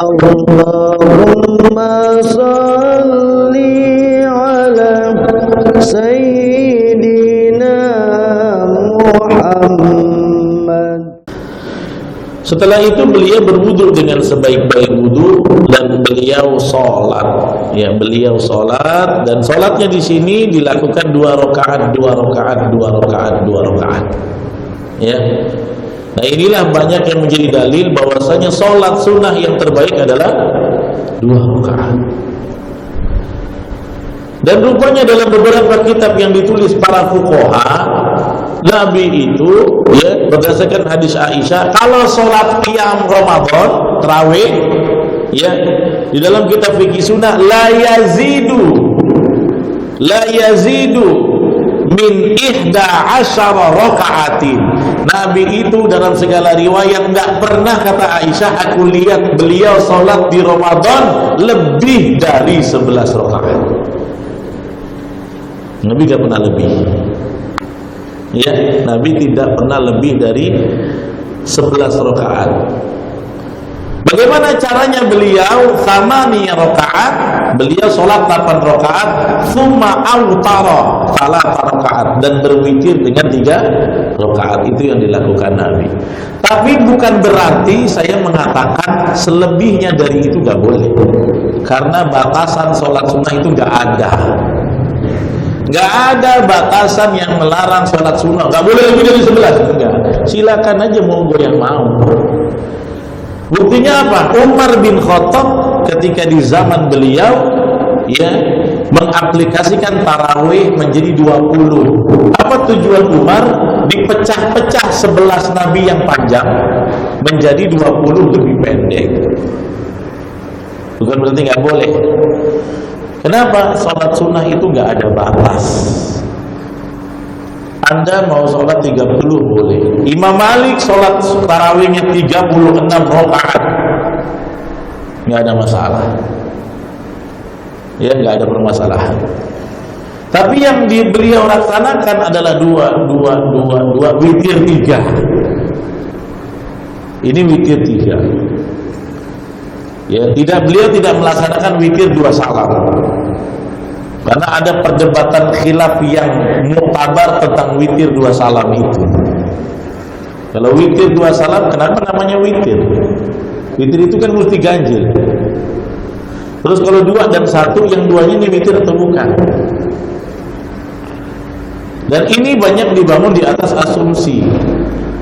Allahumma salli ala Sayyidina Muhammad. Setelah itu beliau berwudu dengan sebaik-baik wudu dan beliau sholat. Ya, beliau sholat dan sholatnya di sini dilakukan 2 rakaat, 2 rakaat, 2 rakaat, 2 rakaat. Ya. Nah, inilah banyak yang menjadi dalil bahwasanya sholat sunnah yang terbaik adalah 2 rakaat. Dan rupanya dalam beberapa kitab yang ditulis para fuqaha, Nabi itu ya berdasarkan hadis Aisyah, kalau sholat qiyam Ramadan tarawih ya di dalam kitab fikih sunnah la yazidu min 11 rakaatin. Nabi itu dalam segala riwayat enggak pernah, kata Aisyah, aku lihat beliau sholat di Ramadan lebih dari 11 rakaat. Nabi tidak pernah lebih. Ya, Nabi tidak pernah lebih dari 11 rakaat. Bagaimana caranya beliau? 8 rakaat, beliau sholat 8 rakaat, summa autara 3 rakaat, dan berwitir dengan 3 rakaat. Itu yang dilakukan Nabi. Tapi bukan berarti saya mengatakan selebihnya dari itu gak boleh, karena batasan sholat sunnah itu gak ada. Gak ada batasan yang melarang sholat sunnah. Gak boleh lebih dari 11. Enggak. Silakan aja monggo yang mau. Buktinya apa? Umar bin Khattab ketika di zaman beliau ya mengaplikasikan tarawih menjadi 20. Apa tujuan Umar? Dipecah-pecah 11 Nabi yang panjang menjadi 20 lebih pendek. Bukan berarti gak boleh. Kenapa? Sholat sunnah itu gak ada batas. Anda mau sholat 30 boleh. Imam Malik sholat tarawihnya 36 rakaat, gak ada masalah. Ya, gak ada permasalahan. Tapi yang beliau laksanakan adalah 2, witir 3. Ini witir 3. Ya, beliau tidak melaksanakan witir 2 salam. Karena ada perdebatan khilaf yang muktabar tentang witir 2 salam itu. Kalau witir 2 salam, kenapa namanya witir? Witir itu kan mesti ganjil. Terus kalau 2 dan 1, yang 2-nya ini witir atau bukan? Dan ini banyak dibangun di atas asumsi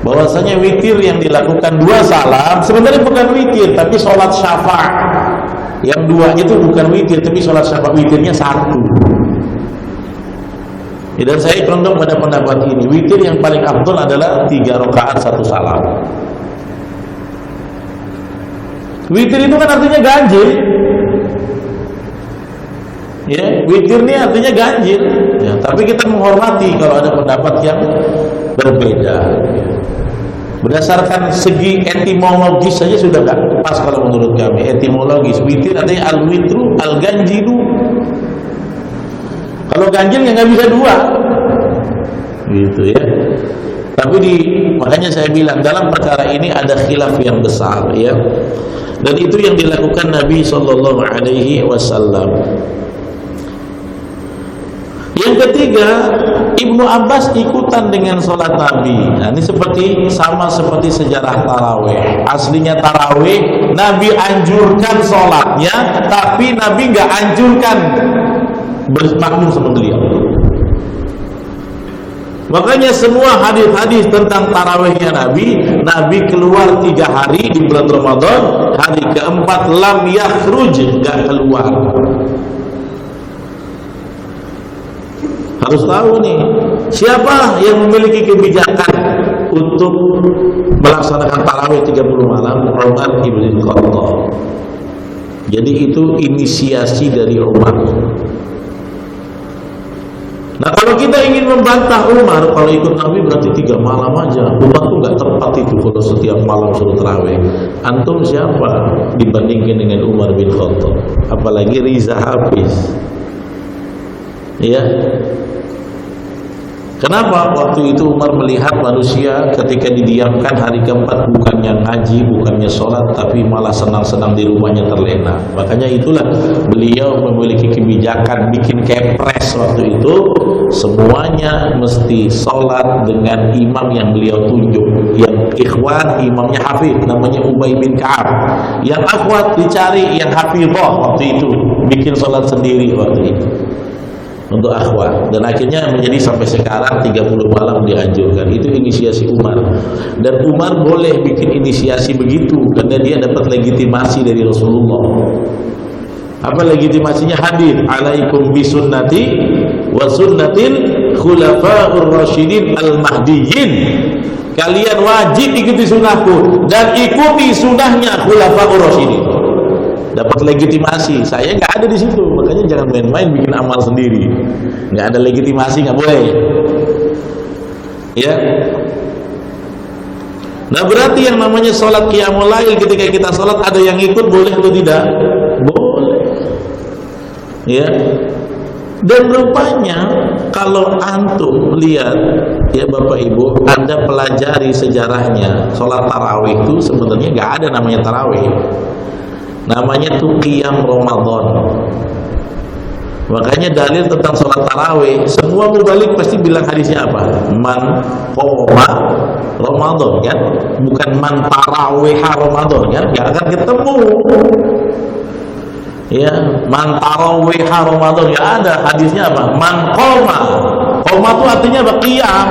bahwasanya witir yang dilakukan 2 salam sebenarnya bukan witir, tapi sholat syafa'. Yang 2 itu bukan witir, tapi sholat syafa', witirnya 1. Dan saya condong pada pendapat ini. Witir yang paling afdal adalah 3 rakaat 1 salam. Witir itu kan artinya ganjil. Ya, witir ini artinya ganjil. Ya, tapi kita menghormati kalau ada pendapat yang berbeda. Ya. Berdasarkan segi etimologis saja sudah gak pas kalau menurut kami. Etimologis, witir artinya al-witru, al-ganjilu. Kalau ganjil ya nggak bisa 2, gitu ya. Tapi makanya saya bilang dalam perkara ini ada khilaf yang besar, ya. Dan itu yang dilakukan Nabi Shallallahu Alaihi Wasallam. Yang ketiga, Ibnu Abbas ikutan dengan sholat Nabi. Nah, ini sama seperti sejarah tarawih. Aslinya tarawih Nabi anjurkan sholatnya, tapi Nabi nggak anjurkan bermakmum sama beliau. Makanya semua hadis-hadis tentang tarawihnya Nabi keluar 3 hari di bulan Ramadan, hari keempat lam yakhruj, nggak keluar. Harus tahu nih, siapa yang memiliki kebijakan untuk melaksanakan tarawih 30 malam? Umar ibn Khattab. Jadi itu inisiasi dari Umar. Nah, kalau kita ingin membantah Umar, kalau ikut Nabi berarti 3 malam aja. Umar tuh nggak tepat itu kalau setiap malam suruh tarawih. Antum siapa dibandingkan dengan Umar bin Khattab? Apalagi Riza Hafiz. Ya. Kenapa? Waktu itu Umar melihat manusia ketika didiamkan hari keempat bukannya ngaji, bukannya sholat, tapi malah senang-senang di rumahnya terlena. Makanya itulah beliau memiliki kebijakan bikin kepres waktu itu, semuanya mesti sholat dengan imam yang beliau tunjuk. Yang ikhwan imamnya hafidh, namanya Ubay bin Ka'ab. Yang akhwat dicari yang hafidhah waktu itu, bikin sholat sendiri waktu itu untuk akhwat, dan akhirnya menjadi sampai sekarang 30 malam dianjurkan. Itu inisiasi Umar, dan Umar boleh bikin inisiasi begitu karena dia dapat legitimasi dari Rasulullah. Apa legitimasinya? Hadis alaikum bisunnati wa sunnatil khulafa'ur rasyidin al-mahdiyyin. Kalian wajib ikuti sunnahku dan ikuti sunnahnya khulafa'ur rasyidin. Dapat legitimasi. Saya nggak ada di situ, makanya jangan main-main bikin amal sendiri. Nggak ada legitimasi, nggak boleh. Ya. Nah, berarti yang namanya sholat qiyamul lail, ketika kita sholat ada yang ikut, boleh atau tidak? Boleh. Ya. Dan rupanya kalau antum lihat, ya Bapak Ibu, Anda pelajari sejarahnya, sholat tarawih itu sebenarnya nggak ada namanya tarawih. Namanya tuh qiyam Ramadan. Makanya dalil tentang sholat tarawih, semua mubalik pasti bilang hadisnya apa? Man qoma Ramadan, kan? Bukan man tarawih Ramadan, kan? Gak akan ketemu. Ya, man tarawih Ramadan, ya ada hadisnya apa? Man qoma. Qoma itu artinya apa? Qiyam.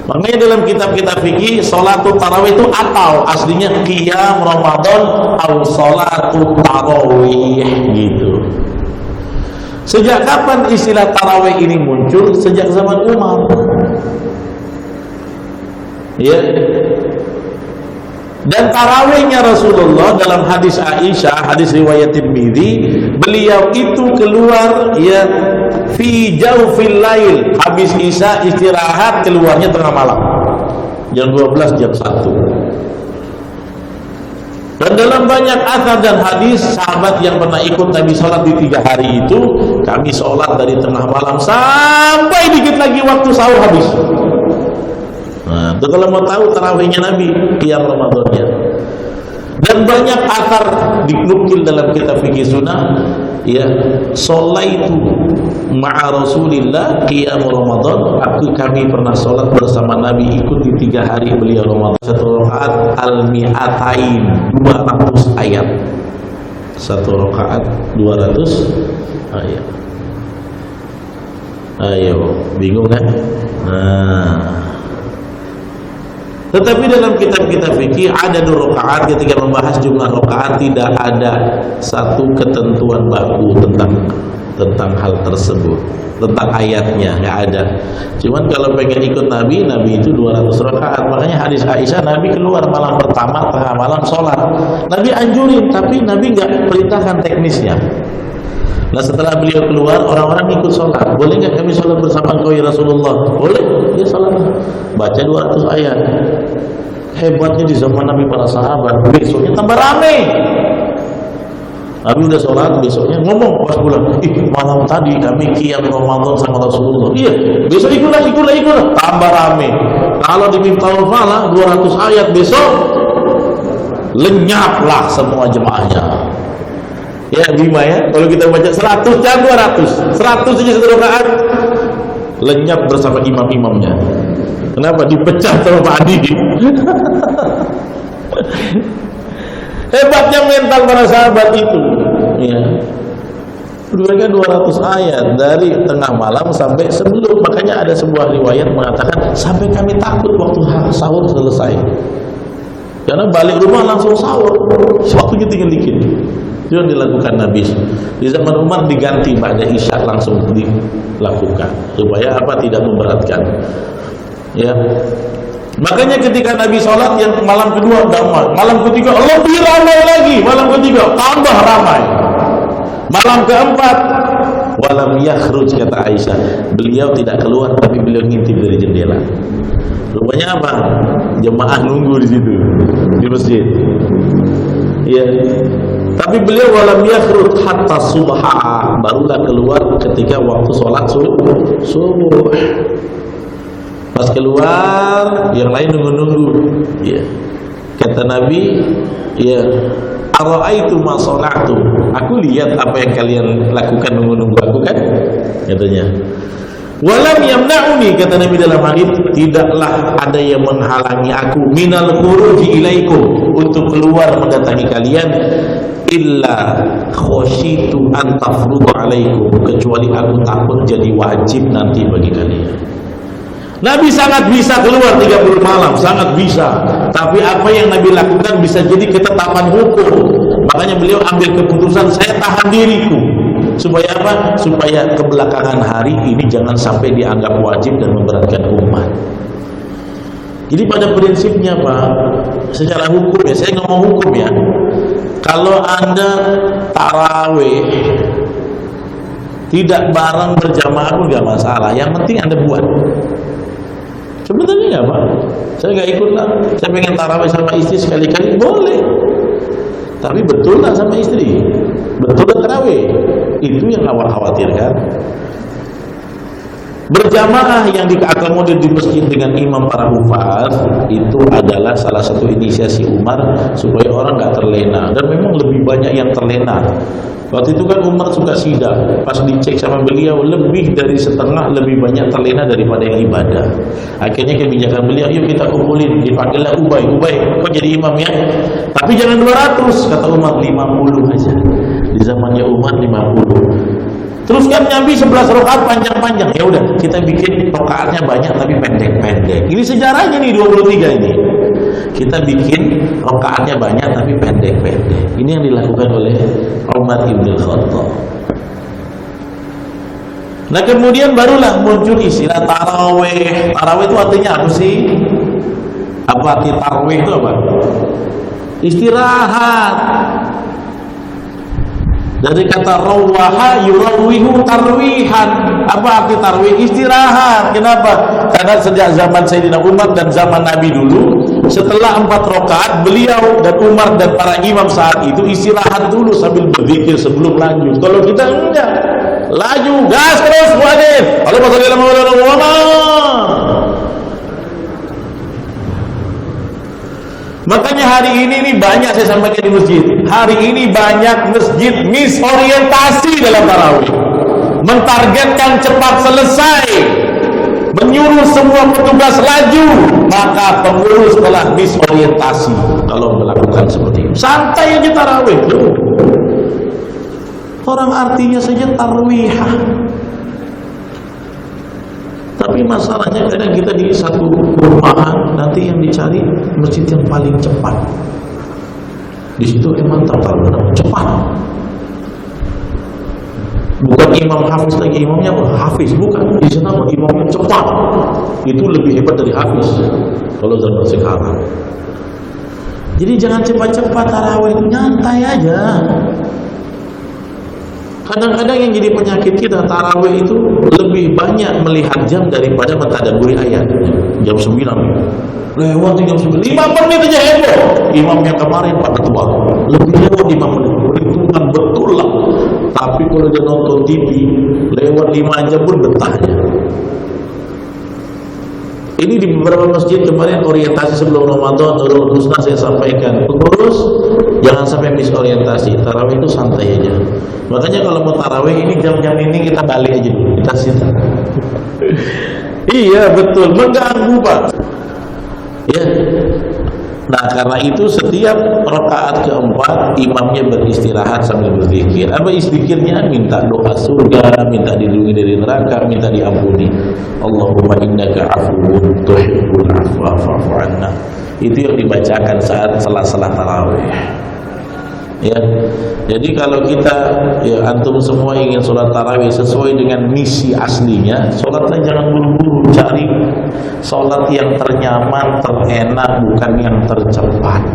Makanya dalam kitab-kitab fikih sholatul tarawih itu atau aslinya qiyam Ramadan atau sholatul tarawih gitu. Sejak kapan istilah tarawih ini muncul? Sejak zaman Umar. Ya. Dan tarawihnya Rasulullah dalam hadis Aisyah, hadis riwayat Tirmidzi, beliau itu keluar ya fi jawfil lail, habis Isya istirahat, keluarnya tengah malam jam 12, jam 1. Dan dalam banyak athar dan hadis, sahabat yang pernah ikut Nabi sholat di 3 hari itu, kami sholat dari tengah malam sampai dikit lagi waktu sahur habis. Nah, itu kalau mau tahu tarawihnya Nabi, qiyam Ramadannya. Dan banyak athar dinukil dalam kitab fikih sunnah, ya, sholaitu ma'a Rasulillah qiyam Ramadan, kami pernah sholat bersama Nabi ikut di 3 hari beliau Ramadan, 1 rakaat al-mi'atain, 200 ayat. 1 rakaat 200 ayat. Ayo, bingung kan? Nah, tetapi dalam kitab-kitab fikih ada 2 rakaat, ketika membahas jumlah rakaat tidak ada satu ketentuan baku tentang hal tersebut, tentang ayatnya nggak ada. Cuman kalau pengen ikut Nabi itu 200 rakaat. Makanya hadis Aisyah, Nabi keluar malam pertama tengah malam sholat. Nabi anjurin, tapi Nabi nggak perintahkan teknisnya. Nah, setelah beliau keluar, orang-orang ikut sholat. Boleh nggak kami sholat bersama engkau ya Rasulullah? Boleh, dia sholat. Baca 200 ayat. Hebatnya di zaman Nabi para sahabat, besoknya tambah rame. Nabi udah sholat, besoknya ngomong pas pulang, malam tadi kami qiyam Ramadan sama Rasulullah. Iya, besok ikutlah, tambah rame. Kalau di Miftahul Falah 200 ayat, besok lenyaplah semua jemaahnya. Ya, 5 ya. Kalau kita baca 100 dan 200, 100 saja 1 rakaat, lenyap bersama imam-imamnya. Kenapa? Dipecah sama Pak Adi. Hebatnya mental para sahabat itu. Ya. Mereka 200 ayat dari tengah malam sampai sebelum. Makanya ada sebuah riwayat mengatakan sampai kami takut waktu sahur selesai. Karena balik rumah langsung sahur. Waktunya tinggal dikit. Itu yang dilakukan Nabi. Di zaman Umar diganti pada Isya langsung dilakukan supaya apa? Tidak memberatkan. Ya. Makanya ketika Nabi sholat yang malam kedua damai, malam ketiga lebih ramai lagi, malam ketiga tambah ramai, malam keempat walam yakhruj, kata Aisyah, beliau tidak keluar tapi beliau ngintip dari jendela. Rupanya apa? Jemaah nunggu di situ di masjid. Ya. Tapi beliau walam yakhrut hatta subha, barulah keluar ketika waktu sholat subuh. Pas keluar, yang lain nunggu-nunggu. Ya. Kata Nabi, ya, ara'aitu ma shana'tu. Aku lihat apa yang kalian lakukan nunggu-nunggu aku kan? Katanya. Walam yamna'uni, kata Nabi dalam hadis, tidaklah ada yang menghalangi aku minal khuruji ilaikum, untuk keluar mendatangi kalian, illa khosyitu an tafrudu alaikum, kecuali aku takut jadi wajib nanti bagi kalian. Nabi sangat bisa keluar 30 malam, sangat bisa. Tapi apa yang Nabi lakukan bisa jadi ketetapan hukum. Makanya beliau ambil keputusan, saya tahan diriku. Supaya apa? Supaya kebelakangan hari ini jangan sampai dianggap wajib dan memberatkan umat. Jadi pada prinsipnya Pak, secara hukum ya, saya ngomong hukum ya, kalau Anda tarawih tidak bareng berjamaah pun gak masalah, yang penting Anda buat. Sebenarnya nggak Pak, saya nggak ikut lah, saya pengen tarawih sama istri sekali-kali, boleh. Tapi betul lah sama istri, betul lah tarawih, itu yang awal khawatirkan. Berjamaah yang diakomodir di masjid dengan imam para hufaz itu adalah salah satu inisiasi Umar supaya orang nggak terlena, dan memang lebih banyak yang terlena. Waktu itu kan Umar suka sidak, pas dicek sama beliau lebih dari setengah lebih banyak terlena daripada yang ibadah. Akhirnya kebijakan beliau, yuk kita kumpulin, dipanggillah Ubay, kau jadi imam ya, tapi jangan 200, kata Umar, 50 aja. Di zamannya Umar 50. Terus kan Nabi 11 rakaat panjang-panjang, ya udah kita bikin rakaatnya banyak tapi pendek-pendek. Ini sejarahnya nih 23 ini. Kita bikin rakaatnya banyak tapi pendek-pendek. Ini yang dilakukan oleh Umar ibn Khattab. Nah kemudian barulah muncul istilah tarawih. Tarawih itu artinya apa sih? Apa arti tarawih itu apa? Istirahat. Dari kata rawaha yurawihu tarwihan. Apa arti tarwih? Istirahat. Kenapa? Karena sejak zaman Sayyidina Umar dan zaman Nabi dulu, setelah 4 rakaat beliau dan Umar dan para imam saat itu istirahat dulu sambil berzikir sebelum lanjut. Kalau kita enggak, laju gas terus muadzin. Kalau pasal dalam Makanya hari ini nih banyak saya sampaikan di masjid. Hari ini banyak masjid misorientasi dalam tarawih, mentargetkan cepat selesai, menyuruh semua petugas laju, maka pengurus telah misorientasi kalau melakukan seperti itu. Santai aja tarawih. Orang artinya saja tarwihah. Tapi masalahnya kadang kita di satu perumahan nanti yang dicari masjid yang paling cepat. Di situ emang terlalu cepat. Bukan imam hafiz lagi, imamnya hafiz, bukan. Di sana imamnya cepat. Itu lebih hebat dari hafiz kalau zaman sekarang. Jadi jangan cepat-cepat tarawih, nyantai aja. Kadang-kadang yang jadi penyakit kita, tarawih itu lebih banyak melihat jam daripada mentadabburi ayat. Jam 9 lewat, jam 9 5 menit aja heboh. Imam yang kemarin Pak Ketua lebih lewat 5 menit, perhitungan betul lah. Tapi kalau dia nonton TV lewat 5 jam pun betahnya. Ini di beberapa masjid kemarin orientasi sebelum Ramadan, Nurul Husna saya sampaikan, pengurus jangan sampai misorientasi. Tarawih itu santai aja. Makanya kalau mau tarawih ini jam-jam ini kita balik aja dulu, kita sita. Iya betul, mengganggu Pak. Ya. Nah karena itu setiap rakaat keempat imamnya beristirahat sambil berzikir. Apa zikirnya? Minta doa surga, minta dilindungi dari neraka, minta diampuni. Allahumma innaka afuwun tuhibbul afwa fa'fu anna. Itu yang dibacakan saat salat-salat tarawih. Ya, jadi kalau kita, ya antum semua ingin sholat tarawih sesuai dengan misi aslinya, sholatnya jangan buru-buru, cari sholat yang ternyaman, terenak, bukan yang tercepat.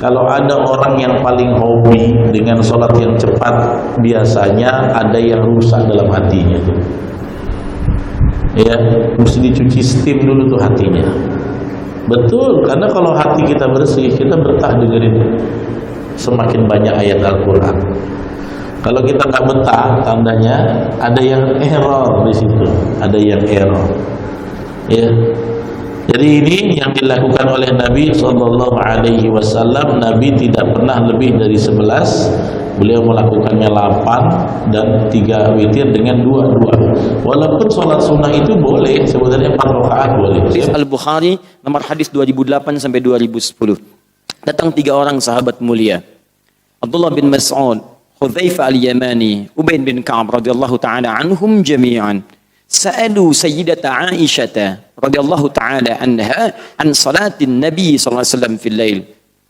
Kalau ada orang yang paling hobi dengan sholat yang cepat, biasanya ada yang rusak dalam hatinya tuh. Ya, mesti dicuci steam dulu tuh hatinya. Betul, karena kalau hati kita bersih, kita betah dengerin semakin banyak ayat Al-Quran. Kalau kita nggak betah, tandanya ada yang error di situ, ada yang error. Ya. Jadi ini yang dilakukan oleh Nabi Shallallahu Alaihi Wasallam. Nabi tidak pernah lebih dari 11. Beliau melakukannya 8 dan 3 witir dengan 2. Walaupun sholat sunnah itu boleh, sebenarnya 4 rakaat boleh. Hadis Al-Bukhari nomor hadis 2008 sampai 2010. Datang 3 orang sahabat mulia. Abdullah bin Mas'ud, Hudzaifah al-Yamani, Ubayd bin Ka'ab radhiyallahu taala anhum jami'an. Sa'alu Sayyidata Aisyah radhiyallahu taala anha an salatin Nabi sallallahu alaihi wasallam fil lail.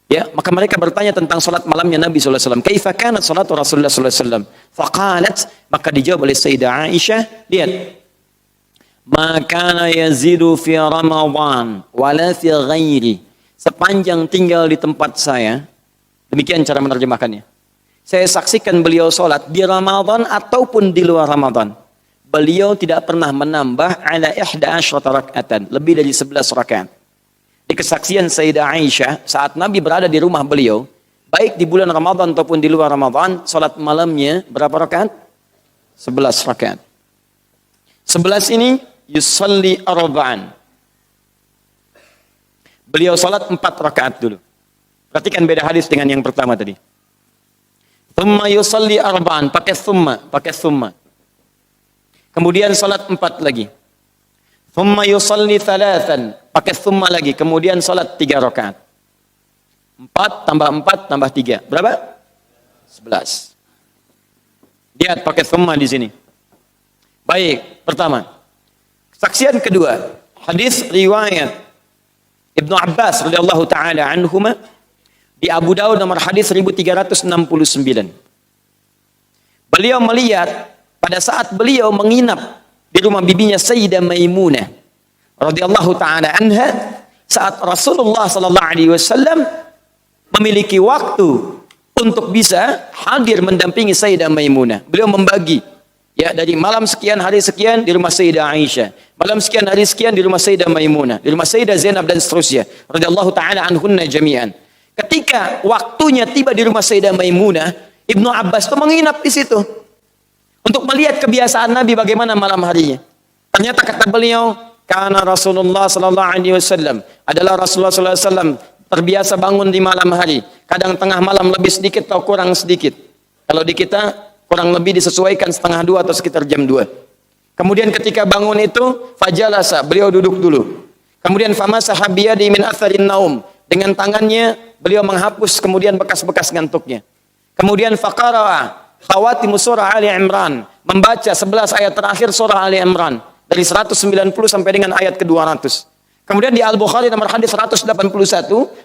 Ya, maka mereka bertanya tentang salat malamnya Nabi sallallahu alaihi wasallam. Kaifa kanat salatu Rasulullah sallallahu alaihi wasallam? Faqalat, maka dijawab oleh Sayyidah Aisyah, lihat. Ma kana yazidu fi Ramadan wala fi ghairi. Sepanjang tinggal di tempat saya, demikian cara menerjemahkannya. Saya saksikan beliau sholat di Ramadan ataupun di luar Ramadan. Beliau tidak pernah menambah ala 11 rakaatan, lebih dari 11 rakaat. Di kesaksian Sayyidah Aisyah, saat Nabi berada di rumah beliau, baik di bulan Ramadan ataupun di luar Ramadan, sholat malamnya berapa rakaat? 11 rakaat. 11 ini yusalli arba'an. Beliau sholat 4 rakaat dulu. Perhatikan beda hadis dengan yang pertama tadi. Thumma yusalli arba'an, pakai thumma. Kemudian salat 4 lagi. Thumma yusalli thalathan, pakai thumma lagi. Kemudian salat 3 rakaat. 4 tambah 4 tambah 3. Berapa? 11. Lihat pakai thumma di sini. Baik, pertama. Saksian kedua, hadis riwayat Ibnu Abbas radhiyallahu taala anhuma di Abu Daud nomor hadis 1369. Beliau melihat pada saat beliau menginap di rumah bibinya Sayyidah Maimunah radhiyallahu taala anha, saat Rasulullah sallallahu alaihi wasallam memiliki waktu untuk bisa hadir mendampingi Sayyidah Maimunah. Beliau membagi, ya, dari malam sekian hari sekian di rumah Sayyidah Aisyah, malam sekian hari sekian di rumah Sayyidah Maimunah, di rumah Sayyidah Zainab dan seterusnya radhiyallahu taala anhunna jami'an. Ketika waktunya tiba di rumah Sayyidah Maimunah, Ibnu Abbas itu menginap di situ untuk melihat kebiasaan Nabi bagaimana malam harinya. Ternyata kata beliau, karena Rasulullah sallallahu alaihi wasallam adalah Rasulullah sallallahu alaihi wasallam terbiasa bangun di malam hari, kadang tengah malam lebih sedikit atau kurang sedikit. Kalau di kita kurang lebih disesuaikan 1:30 atau sekitar jam 2. Kemudian ketika bangun itu fajalasa, beliau duduk dulu. Kemudian famasaha biyadi min atharin naum, dengan tangannya beliau menghapus kemudian bekas-bekas ngantuknya. Kemudian faqara'a khawatimu surah Ali Imran, membaca 11 ayat terakhir surah Ali Imran dari 190 sampai dengan ayat ke-200. Kemudian di Al-Bukhari nomor hadis 181,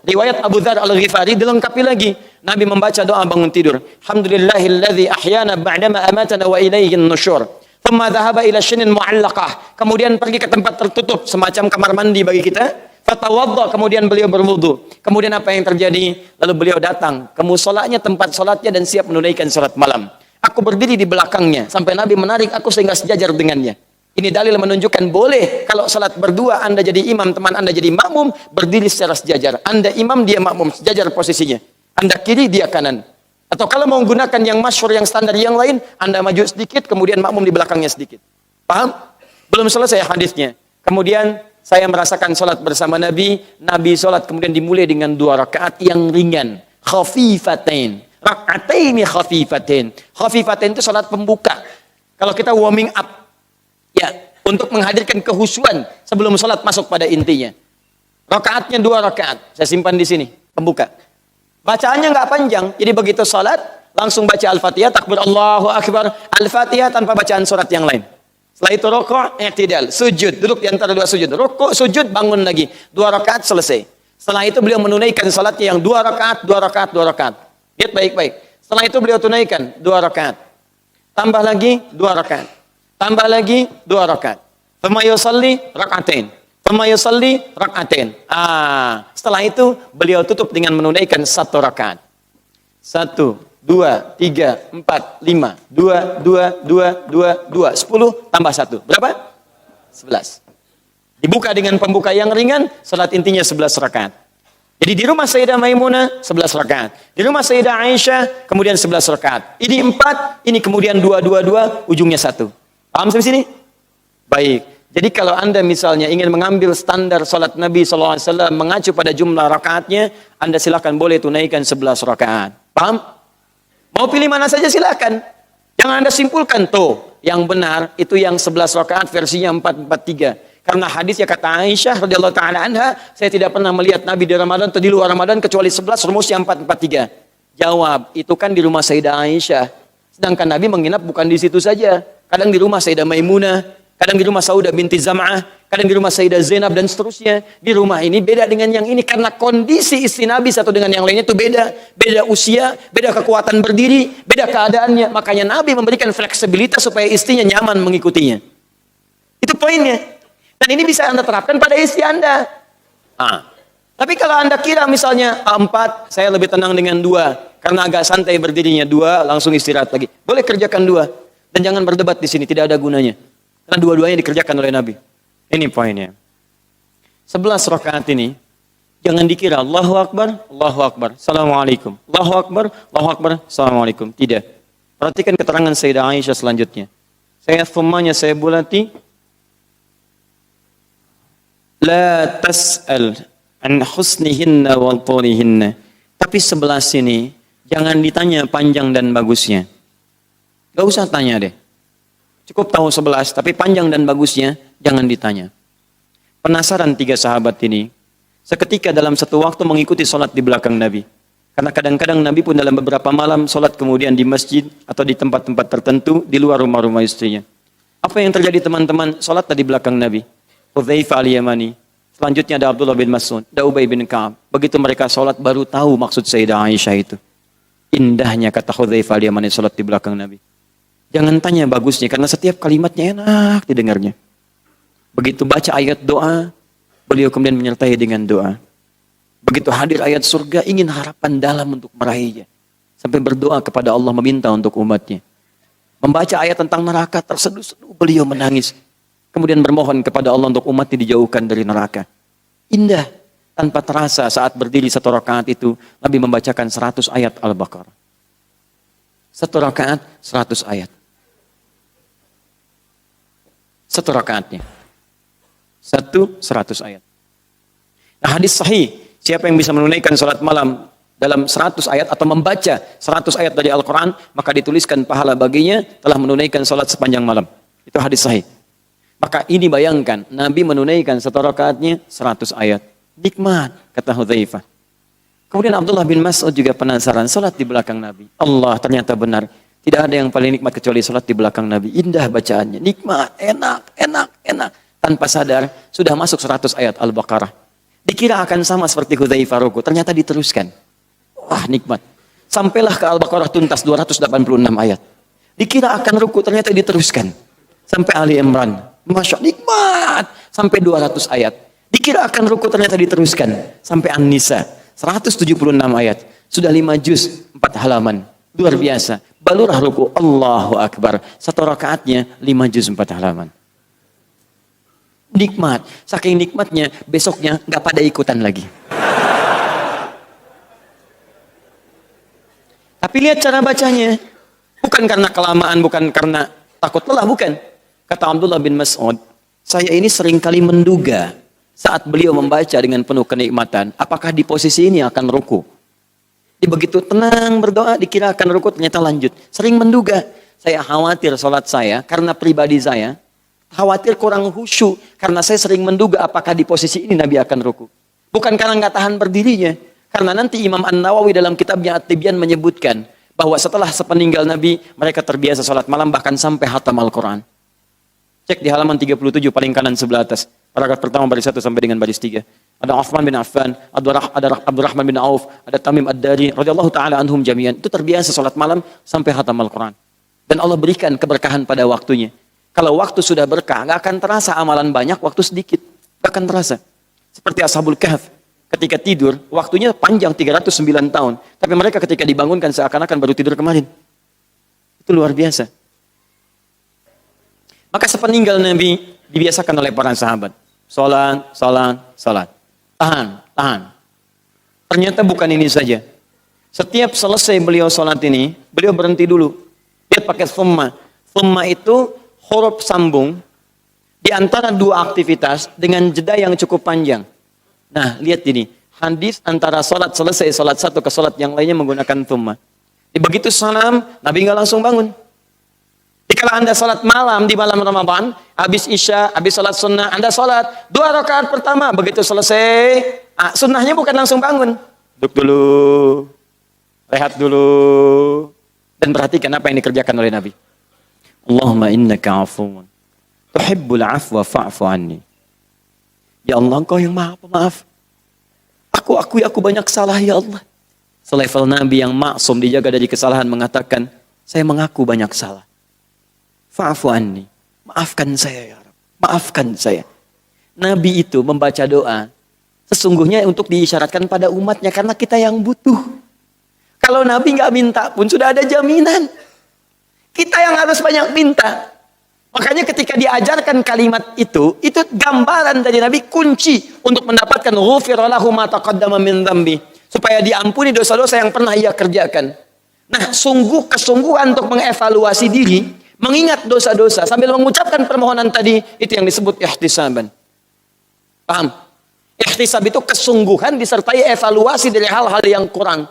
riwayat Abu Dzar Al-Ghifari dilengkapi lagi. Nabi membaca doa bangun tidur. Alhamdulillahilladzi ahyana ba'dama amatana wa ilaihin nusyur. Thumma dhahaba ila syinin mu'allaqah. Kemudian pergi ke tempat tertutup semacam kamar mandi bagi kita. Fatawadda, kemudian beliau berwudu. Kemudian apa yang terjadi? Lalu beliau datang ke musolanya, tempat sholatnya, dan siap menunaikan sholat malam. Aku berdiri di belakangnya sampai Nabi menarik aku sehingga sejajar dengannya. Ini dalil menunjukkan boleh kalau sholat berdua, Anda jadi imam, teman Anda jadi makmum, berdiri secara sejajar. Anda imam, dia makmum, sejajar posisinya. Anda kiri, dia kanan. Atau kalau mau menggunakan yang masyhur, yang standar, yang lain, Anda maju sedikit, kemudian makmum di belakangnya sedikit. Paham? Belum selesai hadisnya. Kemudian saya merasakan sholat bersama Nabi. Nabi sholat kemudian dimulai dengan 2 rakaat yang ringan. Khafifatain. Raka'ataini khafifatain. Khafifatain itu sholat pembuka. Kalau kita warming up, ya, untuk menghadirkan kehusuan sebelum sholat masuk pada intinya. Rakaatnya 2 rakaat. Saya simpan di sini. Pembuka. Bacaannya nggak panjang. Jadi begitu sholat, langsung baca Al-Fatihah, takbir Allahu Akbar. Al-Fatihah tanpa bacaan surat yang lain. Setelah itu rukuk, i'tidal, sujud, duduk di antara 2 sujud. Rukuk, sujud, bangun lagi. 2 rakaat selesai. Setelah itu beliau menunaikan salatnya yang 2 rakaat, 2 rakaat, 2 rakaat. Lihat baik-baik. Setelah itu beliau tunaikan 2 rakaat. Tambah lagi 2 rakaat. Tambah lagi 2 rakaat. Thumma yusalli rak'atain. Thumma yusalli rak'atain. Setelah itu beliau tutup dengan menunaikan 1 rakaat. 1, 2, 3, 4, 5, 2, 2, 2, 2, 2, 10 tambah 1. Berapa? 11. Dibuka dengan pembuka yang ringan, salat intinya 11 rakaat. Jadi di rumah Sayyidah Maimunah 11 rakaat. Di rumah Sayyidah Aisyah kemudian 11 rakaat. Ini 4, ini kemudian 2, ujungnya 1. Paham sampai sini? Baik. Jadi kalau Anda misalnya ingin mengambil standar salat Nabi SAW mengacu pada jumlah rakaatnya, Anda silakan boleh tunaikan 11 rakaat. Paham? Mau pilih mana saja silakan. Jangan Anda simpulkan tuh yang benar itu yang 11 rakaat versinya 443. Karena hadisnya kata Aisyah radhiyallahu taala anha, saya tidak pernah melihat Nabi di Ramadan atau di luar Ramadan kecuali 11 rumusnya 443. Jawab, itu kan di rumah Sayyidah Aisyah. Sedangkan Nabi menginap bukan di situ saja. Kadang di rumah Sayyidah Maimunah, kadang di rumah Saudah binti Zam'ah, kadang di rumah Sayyidah Zainab dan seterusnya. Di rumah ini beda dengan yang ini karena kondisi istri Nabi satu dengan yang lainnya itu beda. Beda usia, beda kekuatan berdiri, beda keadaannya. Makanya Nabi memberikan fleksibilitas supaya istrinya nyaman mengikutinya. Itu poinnya. Dan ini bisa Anda terapkan pada istri Anda. Tapi kalau Anda kira misalnya 4, saya lebih tenang dengan 2. Karena agak santai berdirinya 2, langsung istirahat lagi. Boleh kerjakan 2. Dan jangan berdebat di sini, tidak ada gunanya. Karena dua-duanya dikerjakan oleh Nabi. Ini poinnya. 11 rakaat ini, jangan dikira Allahu Akbar, Assalamualaikum. Allahu Akbar, Assalamualaikum. Tidak. Perhatikan keterangan Sayyidah Aisyah selanjutnya. Saya bulati. La tas'al an husnihinna wal tulihinna. Tapi 11 ini jangan ditanya panjang dan bagusnya. Gak usah tanya deh. Cukup tahu 11, tapi panjang dan bagusnya jangan ditanya. Penasaran 3 sahabat ini. Seketika dalam satu waktu mengikuti sholat di belakang Nabi. Karena kadang-kadang Nabi pun dalam beberapa malam sholat kemudian di masjid atau di tempat-tempat tertentu di luar rumah-rumah istrinya. Apa yang terjadi teman-teman? Sholat di belakang Nabi. Hudzaifah al-Yamani. Selanjutnya ada Abdullah bin Mas'ud, ada Ubay bin Ka'ab. Begitu mereka sholat baru tahu maksud Sayyidah Aisyah itu. Indahnya kata Hudzaifah al-Yamani sholat di belakang Nabi. Jangan tanya bagusnya karena setiap kalimatnya enak didengarnya. Begitu baca ayat doa, beliau kemudian menyertai dengan doa. Begitu hadir ayat surga, ingin harapan dalam untuk meraihnya. Sampai berdoa kepada Allah meminta untuk umatnya. Membaca ayat tentang neraka, terseduh-seduh beliau menangis. Kemudian bermohon kepada Allah untuk umatnya dijauhkan dari neraka. Indah. Tanpa terasa saat berdiri 1 rakaat itu, Nabi membacakan 100 ayat Al-Baqarah. 1 rakaat, 100 ayat. 1 rakaatnya. 100 ayat. Nah, hadis sahih, siapa yang bisa menunaikan salat malam dalam 100 ayat atau membaca 100 ayat dari Al-Quran, maka dituliskan pahala baginya telah menunaikan salat sepanjang malam. Itu hadis sahih. Maka ini bayangkan, Nabi menunaikan 1 rakaatnya 100 ayat. Nikmat, kata Hudzaifah. Kemudian Abdullah bin Mas'ud juga penasaran, salat di belakang Nabi. Allah, ternyata benar. Tidak ada yang paling nikmat kecuali salat di belakang Nabi. Indah bacaannya, nikmat, enak. Tanpa sadar, sudah masuk 100 ayat Al-Baqarah. Dikira akan sama seperti Hudzaifah ruku, ternyata diteruskan. Wah, nikmat. Sampailah ke Al-Baqarah tuntas 286 ayat. Dikira akan ruku, ternyata diteruskan. Sampai Ali Imran. Masya Allah, nikmat. Sampai 200 ayat. Dikira akan ruku, ternyata diteruskan. Sampai An-Nisa. 176 ayat. Sudah 5 juz, 4 halaman. Luar biasa. Balurah ruku. Allahu Akbar. 1 rakaatnya 5 juz 4 halaman. Nikmat. Saking nikmatnya, besoknya gak pada ikutan lagi. Tapi lihat cara bacanya. Bukan karena kelamaan, bukan karena takut lelah, bukan. Kata Abdullah bin Mas'ud, saya ini seringkali menduga saat beliau membaca dengan penuh kenikmatan, apakah di posisi ini akan ruku. Begitu tenang berdoa, dikira akan ruku, ternyata lanjut. Sering menduga, saya khawatir sholat saya, karena pribadi saya, khawatir kurang khusyuk, karena saya sering menduga apakah di posisi ini Nabi akan ruku. Bukan karena nggak tahan berdirinya, karena nanti Imam An-Nawawi dalam kitabnya At-Tibyan menyebutkan, bahwa setelah sepeninggal Nabi, mereka terbiasa sholat malam bahkan sampai hatam Al-Quran. Cek di halaman 37 paling kanan sebelah atas. Paragraf pertama baris 1 sampai dengan baris 3. Ada Uthman bin Affan, ada Abdurrahman bin Auf, ada Tamim Ad-Dari, radhiyallahu taala anhum jami'an. Itu terbiasa salat malam sampai khatam Al-Quran. Dan Allah berikan keberkahan pada waktunya. Kalau waktu sudah berkah, nggak akan terasa amalan banyak, waktu sedikit. Nggak akan terasa. Seperti Ashabul Kahf. Ketika tidur, waktunya panjang 309 tahun. Tapi mereka ketika dibangunkan seakan-akan baru tidur kemarin. Itu luar biasa. Maka sepeninggal Nabi dibiasakan oleh para sahabat. Salat. Tahan. Ternyata bukan ini saja. Setiap selesai beliau sholat ini, beliau berhenti dulu. Dia pakai thumma. Thumma itu huruf sambung di antara dua aktivitas dengan jeda yang cukup panjang. Nah, lihat ini. Hadis antara sholat selesai, sholat satu ke sholat yang lainnya menggunakan thumma. Begitu salam, Nabi nggak langsung bangun. Jika Anda sholat malam di malam Ramadan, habis Isya, habis sholat sunnah, Anda sholat 2 rakaat pertama, begitu selesai, sunnahnya bukan langsung bangun. Duduk dulu, rehat dulu, dan perhatikan apa yang dikerjakan oleh Nabi. Allahumma innaka afuun, tuhibbul afwa fa'fu anni. Ya Allah, Engkau yang maha pemaaf. Aku akui aku banyak salah, ya Allah. Selevel Nabi yang maksum dijaga dari kesalahan mengatakan, saya mengaku banyak salah. Fa'fu anni, maafkan saya ya Rabb, maafkan saya. Nabi itu membaca doa, sesungguhnya untuk diisyaratkan pada umatnya karena kita yang butuh. Kalau Nabi nggak minta pun sudah ada jaminan. Kita yang harus banyak minta. Makanya ketika diajarkan kalimat itu gambaran dari Nabi kunci untuk mendapatkan ghufira lahu ma taqaddama min dzambi. Supaya diampuni dosa-dosa yang pernah ia kerjakan. Nah, kesungguhan untuk mengevaluasi diri, mengingat dosa-dosa sambil mengucapkan permohonan tadi, itu yang disebut ihtisaban. Paham? Ihtisab itu kesungguhan disertai evaluasi dari hal-hal yang kurang.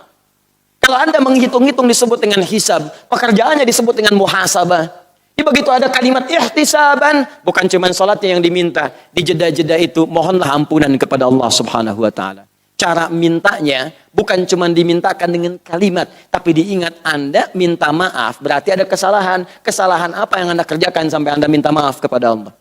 Kalau Anda menghitung-hitung disebut dengan hisab, pekerjaannya disebut dengan muhasabah. Jadi begitu ada kalimat ihtisaban, bukan cuma salatnya yang diminta. Di jeda-jeda itu mohonlah ampunan kepada Allah Subhanahu wa taala. Cara mintanya bukan cuma dimintakan dengan kalimat, tapi diingat Anda minta maaf, berarti ada kesalahan. Kesalahan apa yang Anda kerjakan sampai Anda minta maaf kepada Allah?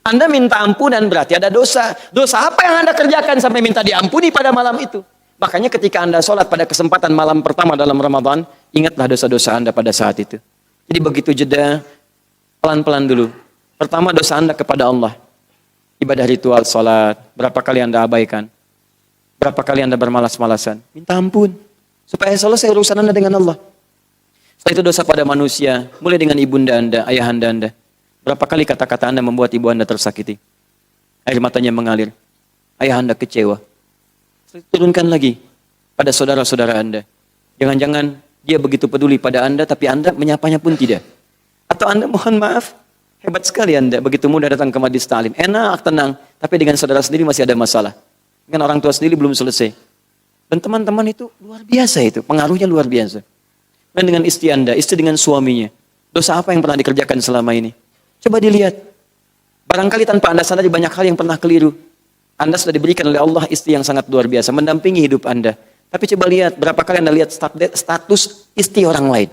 Anda minta ampunan berarti ada dosa. Dosa apa yang Anda kerjakan sampai minta diampuni pada malam itu? Makanya ketika Anda sholat pada kesempatan malam pertama dalam Ramadan, ingatlah dosa-dosa Anda pada saat itu. Jadi begitu jeda, pelan-pelan dulu. Pertama dosa Anda kepada Allah. Ibadah ritual sholat, berapa kali Anda abaikan? Berapa kali Anda bermalas-malasan? Minta ampun. Supaya selesai urusan Anda dengan Allah. Setelah itu dosa pada manusia. Mulai dengan ibunda Anda, ayahanda Anda. Berapa kali kata-kata Anda membuat ibu Anda tersakiti? Air matanya mengalir. Ayah Anda kecewa. Setelah itu turunkan lagi pada saudara-saudara Anda. Jangan-jangan dia begitu peduli pada Anda, tapi Anda menyapanya pun tidak. Atau Anda mohon maaf. Hebat sekali Anda, begitu mudah datang ke majlis ta'lim. Enak, tenang. Tapi dengan saudara sendiri masih ada masalah. Dengan orang tua sendiri belum selesai. Dan teman-teman itu luar biasa itu. Pengaruhnya luar biasa. Dan dengan istri Anda, istri dengan suaminya. Dosa apa yang pernah dikerjakan selama ini? Coba dilihat. Barangkali tanpa Anda sadari banyak hal yang pernah keliru. Anda sudah diberikan oleh Allah istri yang sangat luar biasa. Mendampingi hidup Anda. Tapi coba lihat, berapa kali Anda lihat status istri orang lain.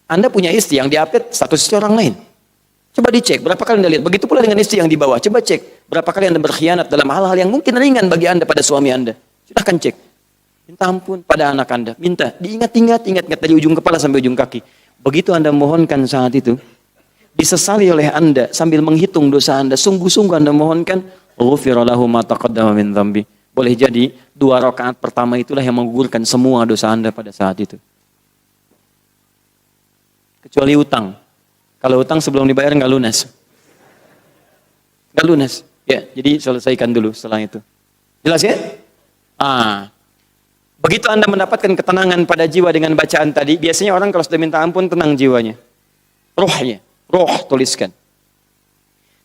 Anda punya istri yang diupdate status istri orang lain. Coba dicek, berapa kali Anda lihat. Begitu pula dengan istri yang di bawah. Coba cek, berapa kali Anda berkhianat dalam hal-hal yang mungkin ringan bagi Anda pada suami Anda. Silahkan cek. Minta ampun pada anak Anda. Minta, diingat dari ujung kepala sampai ujung kaki. Begitu Anda mohonkan saat itu, disesali oleh Anda sambil menghitung dosa Anda. Sungguh-sungguh Anda mohonkan, ghufira lahu ma taqaddama min dzambi. Boleh jadi, 2 rakaat pertama itulah yang menggugurkan semua dosa Anda pada saat itu. Kecuali utang. Kalau utang sebelum dibayar nggak lunas. Nggak lunas. Ya, jadi selesaikan dulu setelah itu. Jelas ya? Begitu Anda mendapatkan ketenangan pada jiwa dengan bacaan tadi, biasanya orang kalau sudah minta ampun tenang jiwanya. Rohnya, roh tuliskan.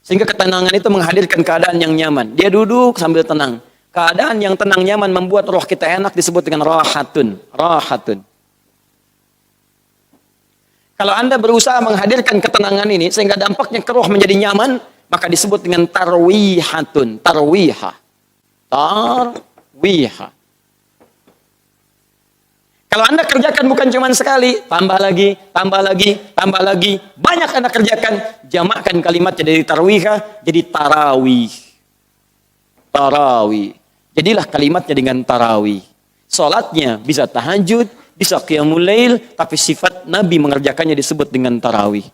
Sehingga ketenangan itu menghadirkan keadaan yang nyaman. Dia duduk sambil tenang. Keadaan yang tenang nyaman membuat roh kita enak disebut dengan rahatun. Rahatun. Kalau Anda berusaha menghadirkan ketenangan ini sehingga dampaknya ke roh menjadi nyaman, maka disebut dengan tarwihatun. Tarwiha. Tarwiha. Kalau Anda kerjakan bukan cuma sekali, tambah lagi, tambah lagi, tambah lagi. Banyak Anda kerjakan, jamakkan kalimatnya dari tarwiha jadi tarawih. Tarawih. Jadilah kalimatnya dengan tarawih. Salatnya bisa tahajud, bisa qiyamul lail, tapi sifat Nabi mengerjakannya disebut dengan tarawih.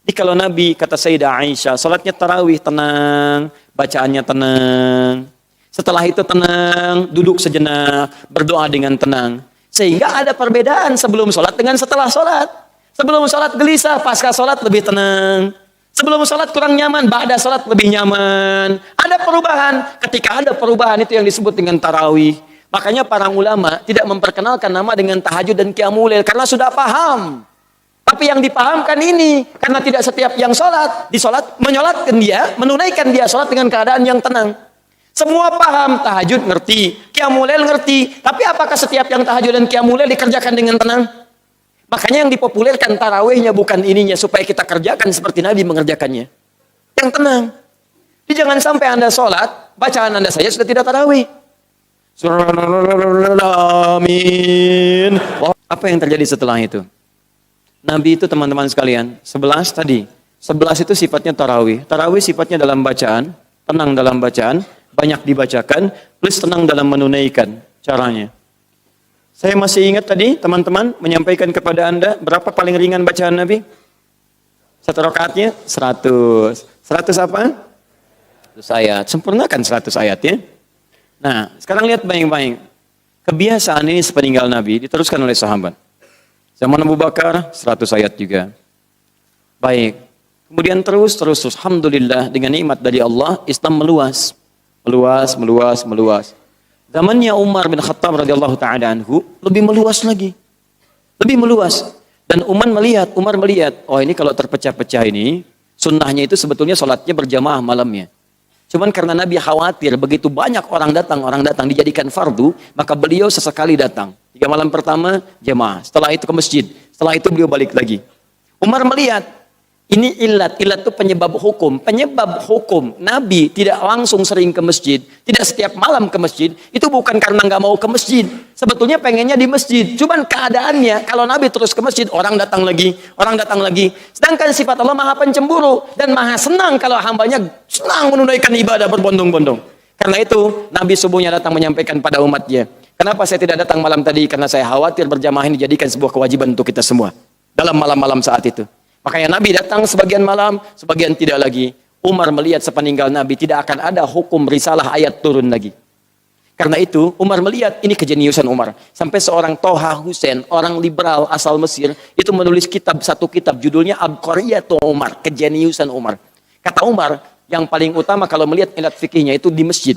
Jadi kalau Nabi, kata Sayyidah Aisyah, salatnya tarawih tenang, bacaannya tenang. Setelah itu tenang, duduk sejenak, berdoa dengan tenang. Sehingga ada perbedaan sebelum sholat dengan setelah sholat. Sebelum sholat gelisah, pasca sholat lebih tenang. Sebelum sholat kurang nyaman, ba'da sholat lebih nyaman. Ada perubahan. Ketika ada perubahan itu yang disebut dengan tarawih. Makanya para ulama tidak memperkenalkan nama dengan tahajud dan qiyamul lail karena sudah paham. Tapi yang dipahamkan ini, karena tidak setiap yang sholat, menyolatkan dia, menunaikan dia sholat dengan keadaan yang tenang. Semua paham, tahajud ngerti, qiyamul lail ngerti, tapi apakah setiap yang tahajud dan qiyamul lail dikerjakan dengan tenang? Makanya yang dipopulerkan tarawihnya bukan ininya, supaya kita kerjakan seperti Nabi mengerjakannya. Yang tenang. Jadi jangan sampai Anda sholat, bacaan Anda saja sudah tidak tarawih. Amin. Apa yang terjadi setelah itu? Nabi itu teman-teman sekalian, 11 tadi. 11 itu sifatnya tarawih. Tarawih sifatnya dalam bacaan, tenang dalam bacaan, banyak dibacakan, plus tenang dalam menunaikan caranya. Saya masih ingat tadi teman-teman menyampaikan kepada Anda berapa paling ringan bacaan Nabi? Satu rakaatnya 100. 100 apa? 100 ayat. Sempurnakan 100 ayat ya. Nah, sekarang lihat baik-baik. Kebiasaan ini sepeninggal Nabi diteruskan oleh sahabat. Zaman Abu Bakar 100 ayat juga. Baik. Kemudian terus. Alhamdulillah dengan nikmat dari Allah, Islam meluas. Meluas. Zamannya Umar bin Khattab radhiyallahu taala anhu lebih meluas lagi. Lebih meluas. Dan Umar melihat, oh ini kalau terpecah-pecah ini, sunnahnya itu sebetulnya sholatnya berjamaah malamnya. Cuman karena Nabi khawatir begitu banyak orang datang dijadikan fardu, maka beliau sesekali datang. 3 malam pertama jamaah, setelah itu ke masjid, setelah itu beliau balik lagi. Umar melihat ini ilat itu penyebab hukum. Nabi tidak langsung sering ke masjid, tidak setiap malam ke masjid, itu bukan karena nggak mau ke masjid. Sebetulnya pengennya di masjid. Cuman keadaannya kalau Nabi terus ke masjid, orang datang lagi. Sedangkan sifat Allah maha pencemburu dan maha senang kalau hambanya senang menunaikan ibadah berbondong-bondong. Karena itu Nabi subuhnya datang menyampaikan pada umatnya, kenapa saya tidak datang malam tadi? Karena saya khawatir berjamaah ini dijadikan sebuah kewajiban untuk kita semua dalam malam-malam saat itu. Makanya Nabi datang sebagian malam, sebagian tidak lagi. Umar melihat sepeninggal Nabi tidak akan ada hukum risalah ayat turun lagi. Karena itu Umar melihat ini kejeniusan Umar. Sampai seorang Toha Hussein, orang liberal asal Mesir, itu menulis satu kitab judulnya Abqariyatu Umar, kejeniusan Umar. Kata Umar, yang paling utama kalau melihat ilat fikihnya itu di masjid.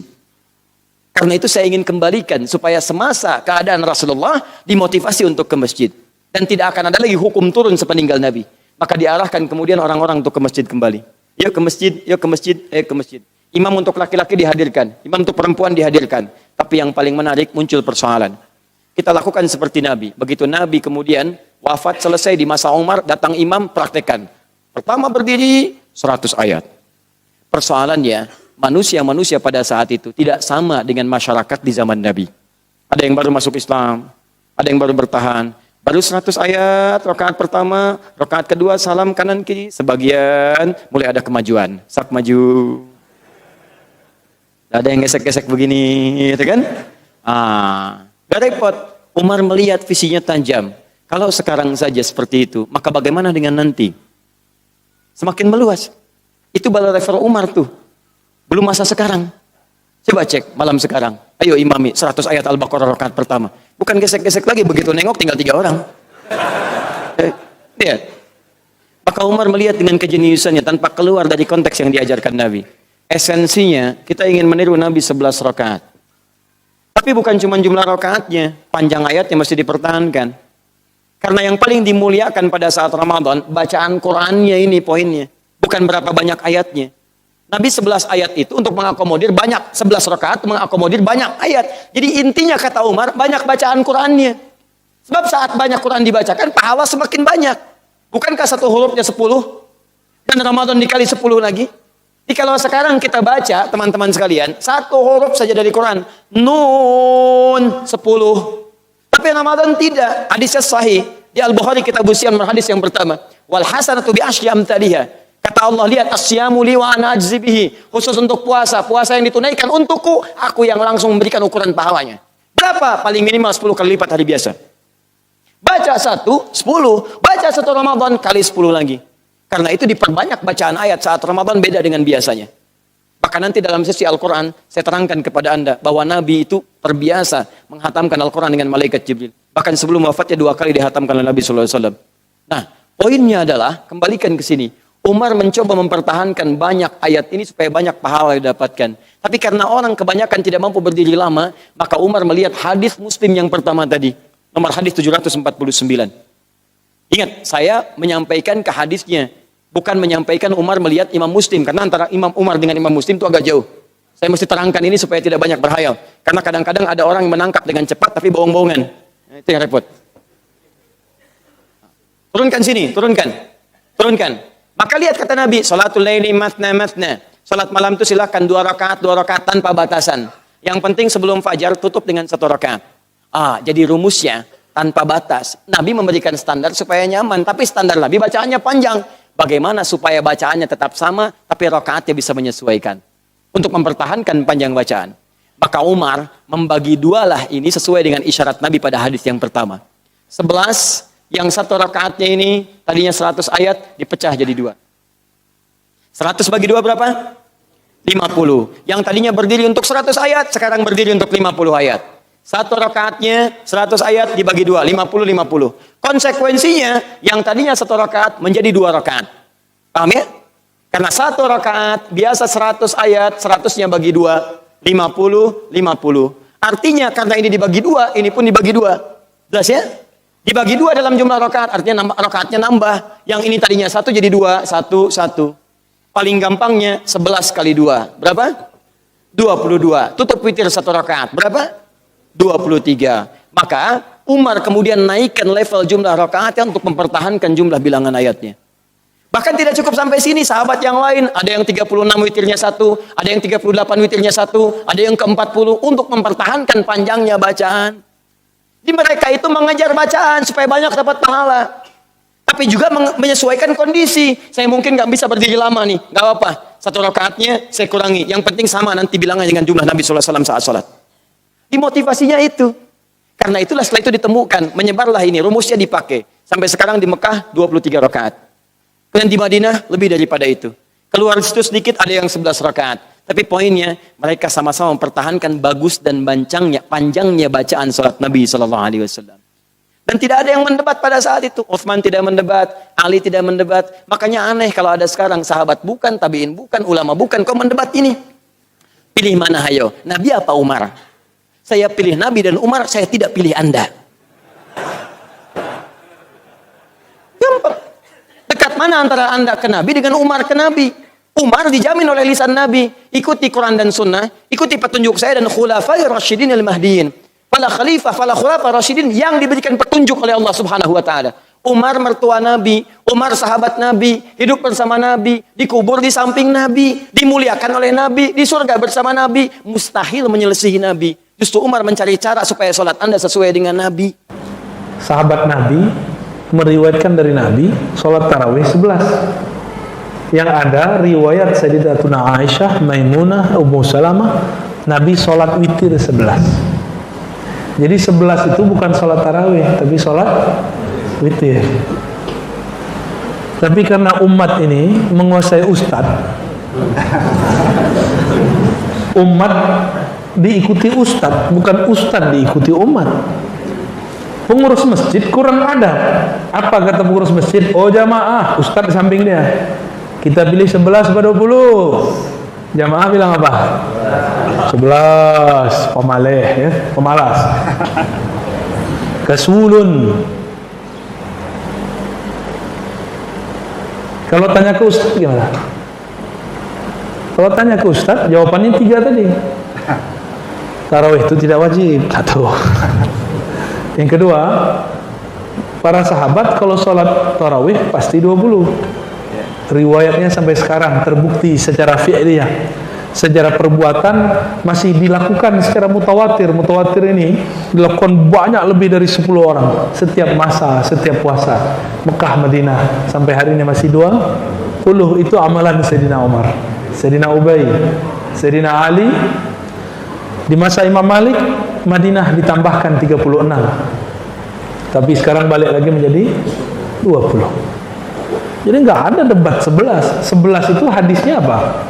Karena itu saya ingin kembalikan supaya semasa keadaan Rasulullah dimotivasi untuk ke masjid. Dan tidak akan ada lagi hukum turun sepeninggal Nabi. Maka diarahkan kemudian orang-orang untuk ke masjid kembali. Yuk ke masjid. Imam untuk laki-laki dihadirkan, imam untuk perempuan dihadirkan. Tapi yang paling menarik muncul persoalan. Kita lakukan seperti Nabi. Begitu Nabi kemudian wafat selesai di masa Umar, datang imam praktekkan. Pertama berdiri 100 ayat. Persoalannya manusia pada saat itu tidak sama dengan masyarakat di zaman Nabi. Ada yang baru masuk Islam, ada yang baru bertahan. Baru 100 ayat, rakaat pertama, rakaat kedua, salam kanan kiri, sebagian mulai ada kemajuan. Sak maju. Ada yang gesek-gesek begini, gitu kan? Gak repot. Umar melihat visinya tajam. Kalau sekarang saja seperti itu, maka bagaimana dengan nanti? Semakin meluas. Itu bala refer Umar tuh. Belum masa sekarang. Coba cek malam sekarang. Ayo imami 100 ayat Al-Baqarah rakaat pertama. Bukan gesek-gesek lagi, begitu nengok tinggal 3 orang. Lihat. Maka Umar melihat dengan kejeniusannya tanpa keluar dari konteks yang diajarkan Nabi. Esensinya kita ingin meniru Nabi 11 rakaat. Tapi bukan cuma jumlah rakaatnya, panjang ayatnya mesti dipertahankan. Karena yang paling dimuliakan pada saat Ramadan, bacaan Qur'annya ini poinnya. Bukan berapa banyak ayatnya. Nabi 11 ayat itu untuk mengakomodir banyak, 11 rakaat mengakomodir banyak ayat. Jadi intinya kata Umar, banyak bacaan Qur'annya. Sebab saat banyak Qur'an dibacakan, pahala semakin banyak. Bukankah satu hurufnya 10? Dan Ramadan dikali 10 lagi? Jadi kalau sekarang kita baca, teman-teman sekalian, satu huruf saja dari Quran, Nun 10. Tapi Ramadan tidak. Hadisnya sahih. Di Al-Bukhari kitab Usiam hadis yang pertama. Wal hasanatu bi asyri amthaliha. Kata Allah, lihat asyamu li wa ana ajzi bihi. Khusus untuk puasa yang ditunaikan untukku, aku yang langsung memberikan ukuran pahalanya. Berapa? Paling minimal 10 kali lipat hari biasa. Baca 1, 10. Baca 1 Ramadan kali 10 lagi. Karena itu diperbanyak bacaan ayat saat Ramadan beda dengan biasanya. Maka nanti dalam sesi Al-Quran, saya terangkan kepada Anda bahwa Nabi itu terbiasa menghatamkan Al-Quran dengan malaikat Jibril. Bahkan sebelum wafatnya 2 kali dihatamkan oleh Nabi SAW. Nah, poinnya adalah, kembalikan ke sini. Umar mencoba mempertahankan banyak ayat ini supaya banyak pahala didapatkan. Tapi karena orang kebanyakan tidak mampu berdiri lama, maka Umar melihat hadis Muslim yang pertama tadi, nomor hadis 749. Ingat, saya menyampaikan ke hadisnya, bukan menyampaikan Umar melihat Imam Muslim, karena antara Imam Umar dengan Imam Muslim itu agak jauh. Saya mesti terangkan ini supaya tidak banyak berhayal. Karena kadang-kadang ada orang yang menangkap dengan cepat tapi bohong-bohongan. Itu yang repot. Turunkan sini, turunkan. Maka lihat kata Nabi, salatul laili matna matna. Salat malam itu silakan 2 rakaat tanpa batasan. Yang penting sebelum fajar tutup dengan 1 rakaat. Jadi rumusnya tanpa batas. Nabi memberikan standar supaya nyaman, tapi standar Nabi bacaannya panjang. Bagaimana supaya bacaannya tetap sama, tapi rakaatnya bisa menyesuaikan. Untuk mempertahankan panjang bacaan. Maka Umar membagi 2 lah ini sesuai dengan isyarat Nabi pada hadis yang pertama. 11, yang 1 rakaatnya ini tadinya 100 ayat dipecah jadi 2. 100 bagi 2 berapa? 50. Yang tadinya berdiri untuk 100 ayat, sekarang berdiri untuk 50 ayat. 1 rakaatnya 100 ayat dibagi 2, 50. Konsekuensinya yang tadinya 1 rakaat menjadi 2 rakaat. Paham ya? Karena 1 rakaat biasa 100 ayat, 100-nya bagi 2, 50. Artinya karena ini dibagi 2, ini pun dibagi 2. Jelas ya? Dibagi 2 dalam jumlah rakaat, artinya rakaatnya nambah. Yang ini tadinya 1 jadi 2, 1. Paling gampangnya 11 kali 2. Berapa? 22. Tutup witir 1 rakaat. Berapa? 23. Maka Umar kemudian naikkan level jumlah rakaatnya untuk mempertahankan jumlah bilangan ayatnya. Bahkan tidak cukup sampai sini, sahabat yang lain, ada yang 36 witirnya 1, ada yang 38 witirnya 1, ada yang ke-40 untuk mempertahankan panjangnya bacaan. Di mereka itu mengejar bacaan supaya banyak dapat pahala. Tapi juga menyesuaikan kondisi. Saya mungkin nggak bisa berdiri lama nih, nggak apa-apa. 1 rakaatnya saya kurangi. Yang penting sama nanti bilangannya dengan jumlah Nabi SAW saat sholat. Dimotivasinya itu. Karena itulah setelah itu ditemukan, menyebarlah ini, rumusnya dipakai. Sampai sekarang di Mekah 23 rakaat. Dan di Madinah lebih daripada itu. Keluar situ sedikit ada yang 11 rakaat. Tapi poinnya mereka sama-sama mempertahankan bagus dan panjangnya bacaan salat Nabi SAW. Dan tidak ada yang mendebat pada saat itu. Utsman tidak mendebat, Ali tidak mendebat. Makanya aneh kalau ada sekarang sahabat bukan, tabiin bukan, ulama bukan, kok mendebat ini. Pilih mana hayo? Nabi apa Umar? Saya pilih Nabi dan Umar, saya tidak pilih Anda. Gampang. Dekat mana antara Anda ke Nabi dengan Umar ke Nabi? Umar dijamin oleh lisan Nabi. Ikuti Quran dan Sunnah. Ikuti petunjuk saya dan khulafai rasyidin al-mahdiin. Fala khalifah, fala khulafa rasyidin yang diberikan petunjuk oleh Allah Subhanahu wa taala. Umar mertua Nabi, Umar sahabat Nabi, hidup bersama Nabi, dikubur di samping Nabi, dimuliakan oleh Nabi, di surga bersama Nabi, mustahil menyelisihi Nabi. Justru Umar mencari cara supaya sholat Anda sesuai dengan Nabi. Sahabat Nabi meriwayatkan dari Nabi sholat tarawih 11. Yang ada riwayat Sayyidatuna Aisyah, Maimunah, Ummu Salamah, Nabi sholat witir 11. Jadi 11 itu bukan sholat tarawih, tapi sholat witir. Tapi karena umat ini menguasai ustad, umat diikuti ustad, bukan ustad diikuti umat. Pengurus masjid kurang adab. Apa kata pengurus masjid? Oh jamaah, ustad di samping dia. Kita pilih 11 pada 20. Jamaah bilang apa? 11. Pemaleh ya, pemalas. Kasulun. Kalau tanya ke ustaz gimana? Kalau tanya ke ustaz, jawabannya 3 tadi. Tarawih itu tidak wajib. 1. Yang kedua, para sahabat kalau sholat tarawih pasti 20. Riwayatnya sampai sekarang terbukti secara fi'liyah, secara perbuatan masih dilakukan secara mutawatir. Mutawatir ini dilakukan banyak lebih dari 10 orang setiap masa, setiap puasa. Mekah, Madinah sampai hari ini masih 20. Itu amalan Sayyidina Umar, Sayyidina Ubay, Sayyidina Ali. Di masa Imam Malik, Madinah ditambahkan 36. Tapi sekarang balik lagi menjadi 20. Jadi nggak ada debat 11. 11 itu hadisnya apa?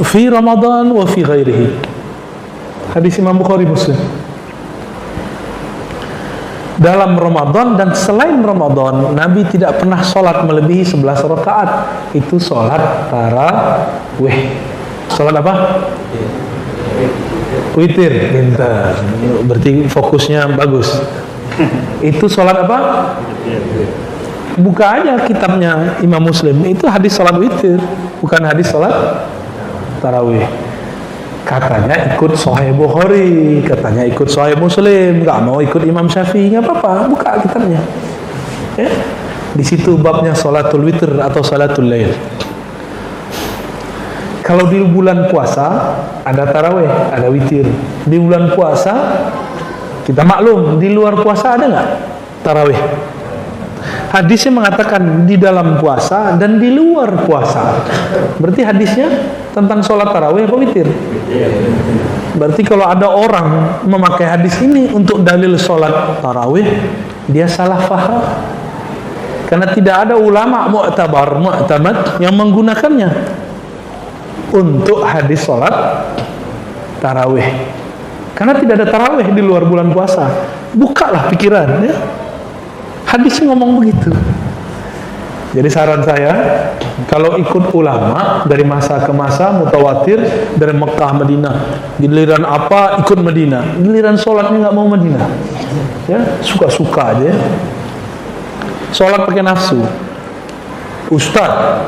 Fi Ramadan wa fi ghairihi. Hadis Imam Bukhari Muslim. dalam Ramadan dan selain Ramadan, Nabi tidak pernah sholat melebihi 11 rakaat. Itu sholat tarawih. Sholat apa? Witir. Pintar. Berarti fokusnya bagus. Itu sholat apa? Buka aja kitabnya Imam Muslim. Itu hadis sholat witir, bukan hadis sholat tarawih. Katanya ikut Sahih Bukhari, katanya ikut Sahih Muslim, nggak mau ikut Imam Syafi'i, nggak apa-apa, buka kitabnya. Ya, di situ babnya sholatul witr atau sholatul lail. Kalau di bulan puasa ada tarawih, ada witir. Di bulan puasa kita maklum, di luar puasa ada nggak tarawih? Hadisnya mengatakan di dalam puasa dan di luar puasa. Berarti hadisnya tentang sholat tarawih apa witir? Berarti kalau ada orang memakai hadis ini untuk dalil sholat tarawih, dia salah faham. Karena tidak ada ulama mu'tamad yang menggunakannya untuk hadis sholat tarawih. Karena tidak ada tarawih di luar bulan puasa. Bukalah pikiran, ya. Hadisnya ngomong begitu. Jadi saran saya, kalau ikut ulama dari masa ke masa mutawatir dari Mekah Madinah, giliran apa ikut Madinah, giliran sholatnya nggak mau Madinah, ya suka-suka aja. Sholat pakai nafsu. Ustaz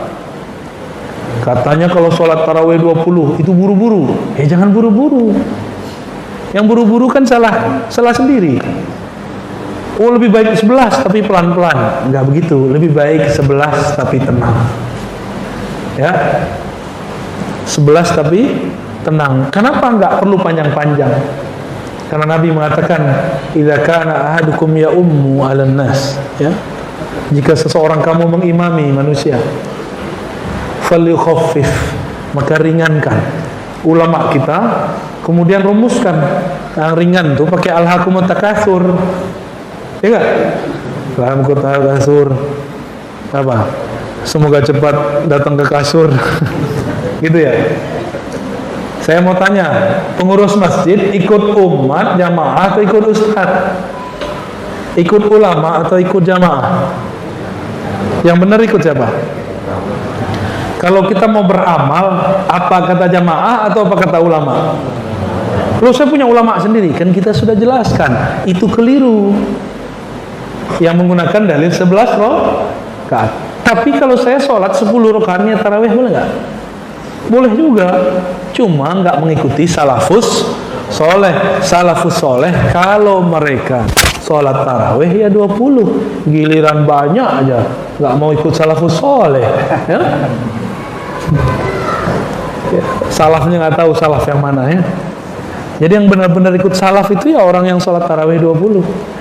katanya kalau sholat tarawih 20 itu buru-buru. Jangan buru-buru. Yang buru-buru kan salah sendiri. Oh, lebih baik 11 tapi pelan-pelan. Enggak begitu, lebih baik 11 tapi tenang. Ya. 11 tapi tenang. Kenapa enggak perlu panjang-panjang? Karena Nabi mengatakan, "Idza kana ahadukum ya ummu 'alan nas." Ya. Jika seseorang kamu mengimami manusia, falyukhaffif, maka ringankan. Ulama kita kemudian rumuskan yang ringan tuh pakai alhaakumut takatsur. Ya enggak? Dalam kota kasur apa? Semoga cepat datang ke kasur. Gitu ya. Saya mau tanya, pengurus masjid ikut umat jamaah atau ikut ustaz? Ikut ulama atau ikut jamaah? Yang benar ikut siapa? Kalau kita mau beramal, apa kata jamaah atau apa kata ulama? Kalau saya punya ulama sendiri, kan kita sudah jelaskan, itu keliru. Yang menggunakan dalil 11 rakaat. Tapi kalau saya sholat 10 rakaatnya tarawih boleh nggak? Boleh juga. Cuma nggak mengikuti salafus soleh. Salafus soleh kalau mereka sholat tarawih ya 20. Giliran banyak aja nggak mau ikut salafus soleh. Ya? Salafnya nggak tahu salaf yang mana ya. Jadi yang benar-benar ikut salaf itu ya orang yang sholat tarawih 20.